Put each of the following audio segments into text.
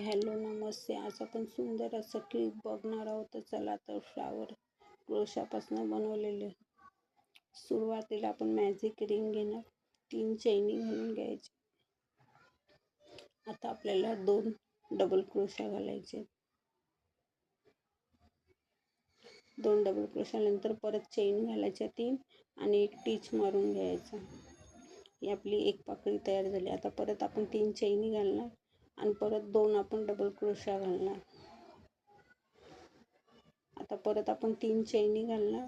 Hello नमस्ते. आज आपण सुंदर असं क्लिप बघणार आहोत. तर चला तर फ्लावर क्रोशापासून बनवलेले. सुरुवातीला आपण मॅजिक रिंग घेणार, 3 चैनी घालून घ्यायची. आता आपल्याला 2 डबल क्रोशा घालायचे. 2 डबल क्रोशानंतर परत चैन घालायच्या 3 आणि एक टिच मारून घ्यायचा. ही आपली एक पाकळी तयार झाली. आता परत आपण 3 चैनी घालणार आणि परत 2 आपण डबल क्रोशा घालणार. आता परत आपण 3 चैनी घालणार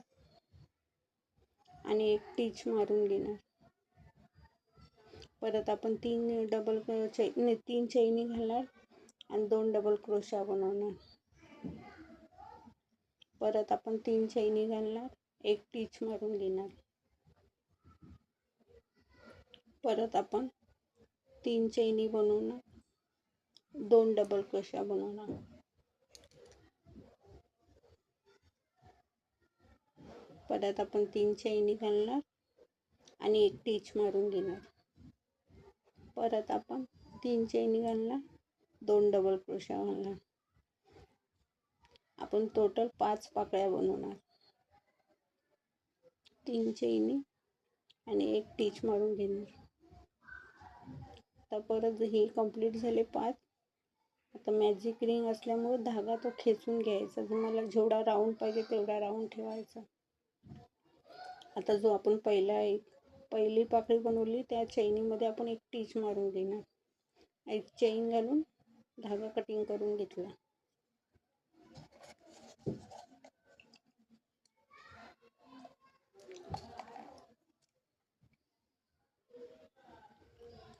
आणि एक टिच मारून घेणार. परत आपण 3 चैनी घालणार आणि 2 डबल क्रोशा बनवणार. परत आपण 3 चैनी घालणार, एक टिच मारून घेणार. परत आपण 3 चैनी बनवणार, 2 डबल क्रोशा बनवणार. परत आपण 3 चैनी घालणार आणि एक टिच मारून घेणार. परत आपण 3 चैनी घालणार, 2 डबल क्रोशा घालणार. आपण टोटल 5 पाकळ्या बनवणार. 3 चैनी आणि एक टिच मारून घेणार. आता परत ही कंप्लीट झाले 5. आता मॅजिक रिंग असल्यामुळे धागा तो खेचून घ्यायचा. तुम्हाला जेवढा राऊंड पाहिजे तेवढा राऊंड ठेवायचा. आता जो आपण पहिली पाकळी बनवली त्या चैनीमध्ये आपण एक टिच मारून घेणार. एक चैन घालून धागा कटिंग करून घेतला.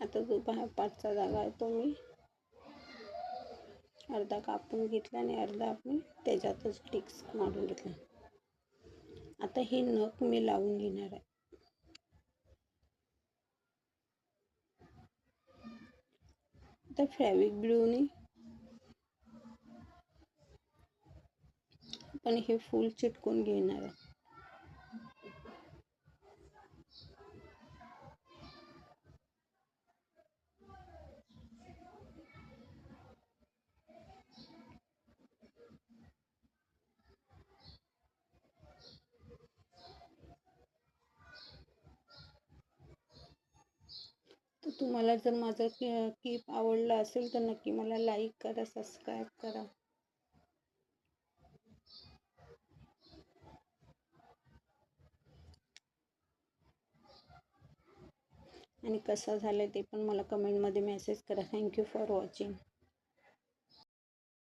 आता जो 5चा धागा आहे तो मी अर्धा कापून घेतला आणि अर्धा आपण त्याच्यातच टिक्स मारून घेतला. आता हे नख मी लावून घेणार आहे. आता फॅब्रिक ग्लूने आपण हे फूल चिटकून घेणार आहे. तर तुम्हाला जर माझा क्लिप आवडला असेल तर नक्की मला लाईक करा, सबस्क्राईब करा. आणि कसा झाला ते पण मला कमेंटमध्ये मेसेज करा. Thank you for watching.